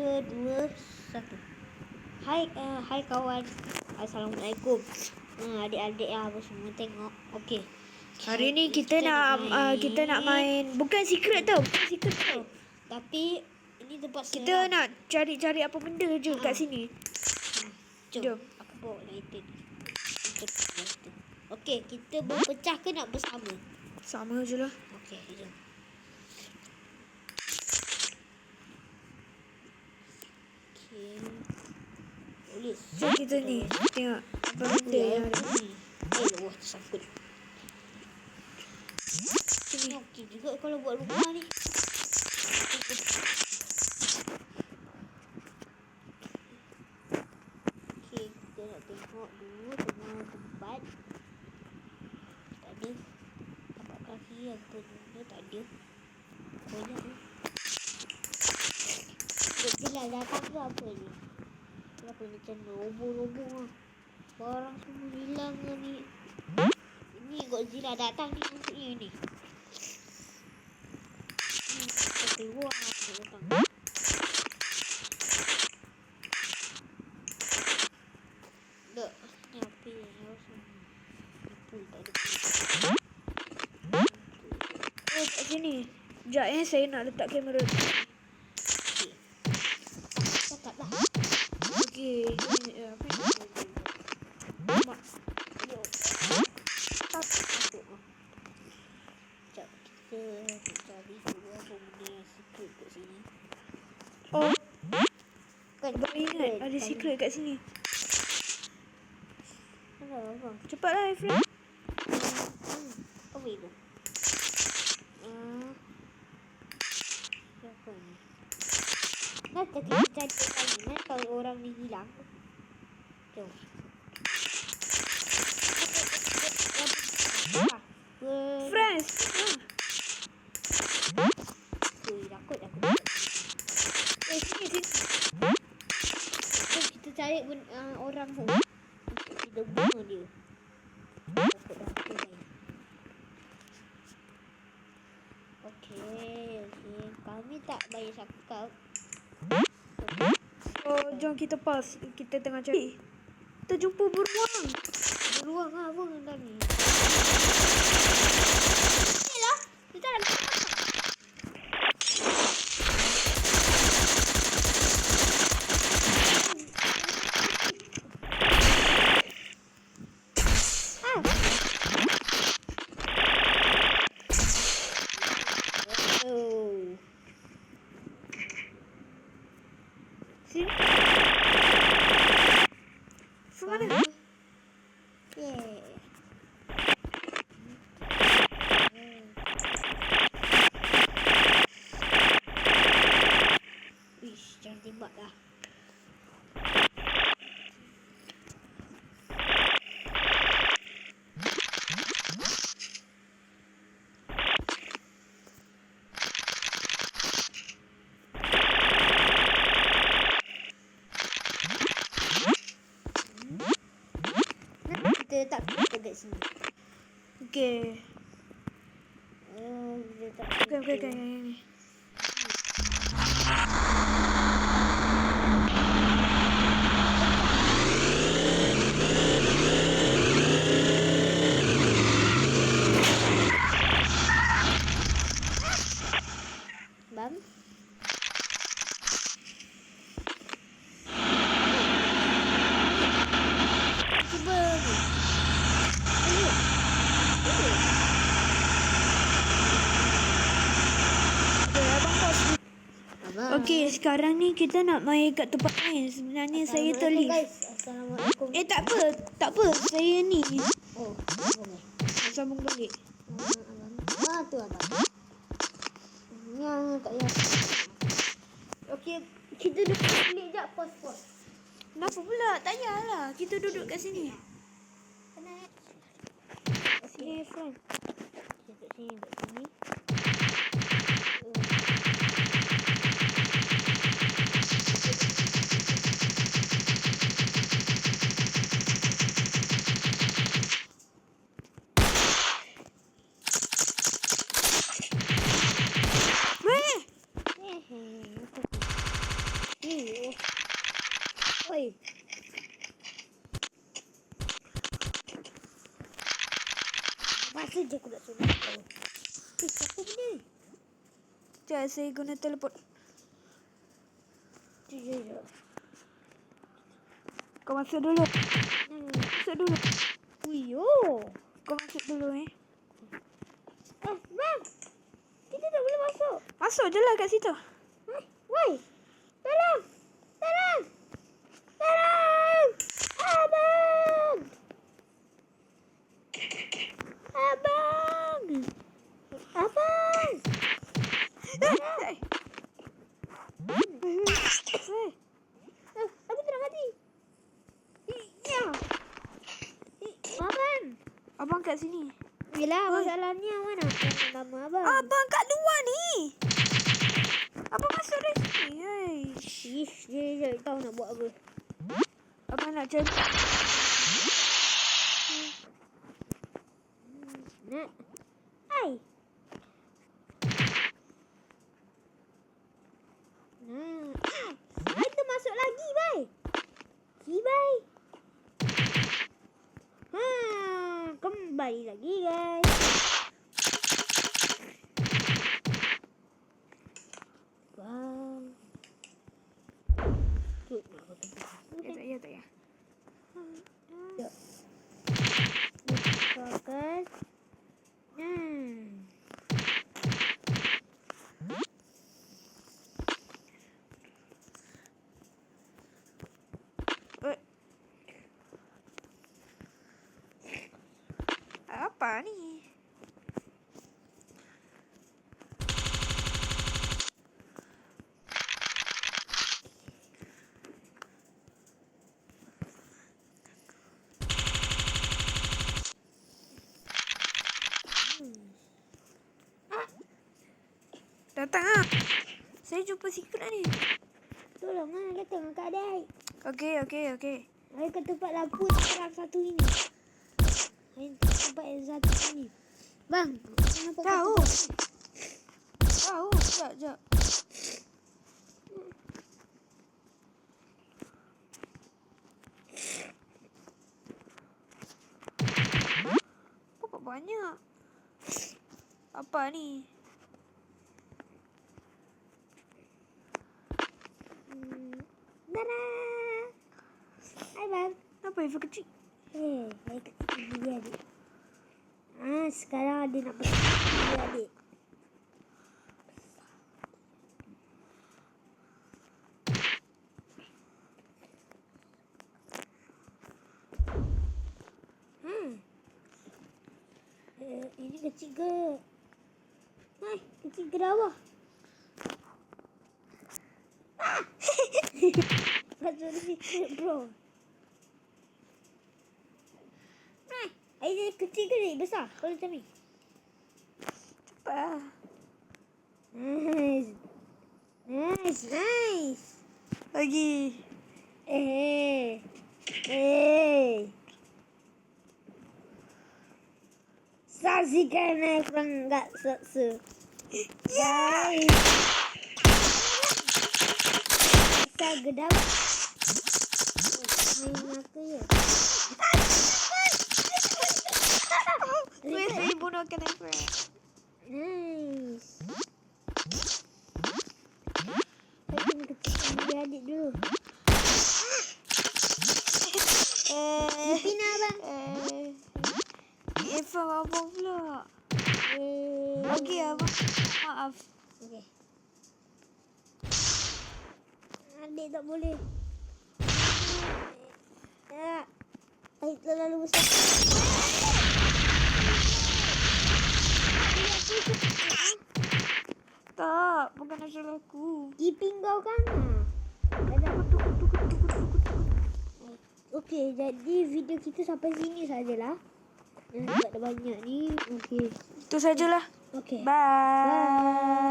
3, 2, 1. Hai kawan. Assalamualaikum. Adik-adik apa semua tengok. Okey. Hari ni kita nak main bukan secret tau. Tapi ini tempat Kita seram. nak cari-cari apa benda je kat sini. Jom. Aku bawa lighter ni. Okey, kita berpecah ke nak bersama? Sama je lah. Okey, jom. Okey. Boleh. Jom kita ni tengok apa benda yang ada. Wah, tersangkut. Sini okey juga kalau buat rumah ni. Okey, kita nak tengok dulu semua tempat. Tak ada. Tapak kaki apa benda tak ada. Banyak ni. Godzilla datang ke apa ni? Kenapa macam roboh-roboh lah. Barang semua hilang lah ni. Ini Godzilla datang ni maksudnya ni. Kita keluar dia datang. Tak. Ni apa yang harus ni? Pul tak ada pul. Oh, kat sini. Sekejap saya nak letak kamera. Okey. Cakap lah. Okey. Ni apa ni? Mak. Yo. Masuk. Sekejap. Kita cari dulu apa benda yang secret kat sini. Oh, Kan baru ingat ada secret kat sini. Apa? Cepatlah, Efren. Apa itu? Siapa ni? Nanti kita cari kali kalau orang ni hilang. Jom. Friends. Takut. Sini. Jom kita cari orang tu. Kita bunuh dia. Takut dah. Okey. Kami tak bayar cakap. Oh, jom kita pause. Kita tengah cari. Kita jumpa beruang. Beruang lah apa benda ni? Ni lah. Kita nak Sini. Mana? Ish, jangan tembak lah. Kita letak kita kat sini. Okey. Kita letak Bukan ni. Bam. Cuba ni. Okey, sekarang ni kita nak main kat tempat lain. Sebenarnya saya terlihat. Guys, Assalamualaikum. Tak apa. Saya ni Oh, boleh. sambung balik. Tu abang. Yang tak payah. Okey, kita duduk balik jap, pause. Kenapa pula? Tak payahlah. Kita duduk kat sini. Penat. Sini, friend. Kita duduk sini. ni. Oi. Masa je aku nak sunat kau. Siapa ni? Sekejap saya guna teleport. Jom. Kau masuk dulu. Masuk dulu. Uyo. Kau masuk dulu Bang. Kita tak boleh masuk. Masuk je lah kat situ. Woi. Tolong. Tolong. Tolong. Abang. Abang. Abang. Hey. Aku terang hati. Ya. Abang. Abang kat sini. Yelah, masalahnya mana? Yang nama abang. Abang kat luar ni. Abang masuk dari sini. Hey. Ish, dia tahu nak buat apa. Abang nak cari. Nak. Hai. Nah. Itu masuk lagi, bai. Bai. Kembali lagi, guys. Bang. Tuh, nak aku tempat. Tak payah. Ya. Fokus. Apa ni? Datang ah. Saya jumpa secret ni. Tolong dia tengok kat adik. Okey. Ayo ke tempat lampu terang satu ini. Ayo ke tempat yang satu ini. Bang, kenapa Tahu. kau Tahu. Sekejap. Kok banyak? Apa ni? Dadah. Hai bang. Apa efek kecil? Hai kecil dia adik. Sekarang dia nak pesan dia adik. Ini kecil ke? Hai, kecil ke bawah? Pasal dia secret bro. Ini kecil ke ni? Besar? Kalau macam ni? Cepat. Nice. Lagi. Saksikan perangkat seksa. Guys. Asal gedap. Main apa ya? Saya bunuh kenapa? Nice. Saya kena kecilkan dia adik dulu. Ipin abang. Eva abang pula. Okey abang. Maaf. Okey. Adik tak boleh. Adik terlalu besar. Tak, bukan asal aku. Ipin kau kan? Okey, jadi video kita sampai sini sajalah. Tak ada banyak ni. Okey. Itu sajalah. Okey. Bye. Bye.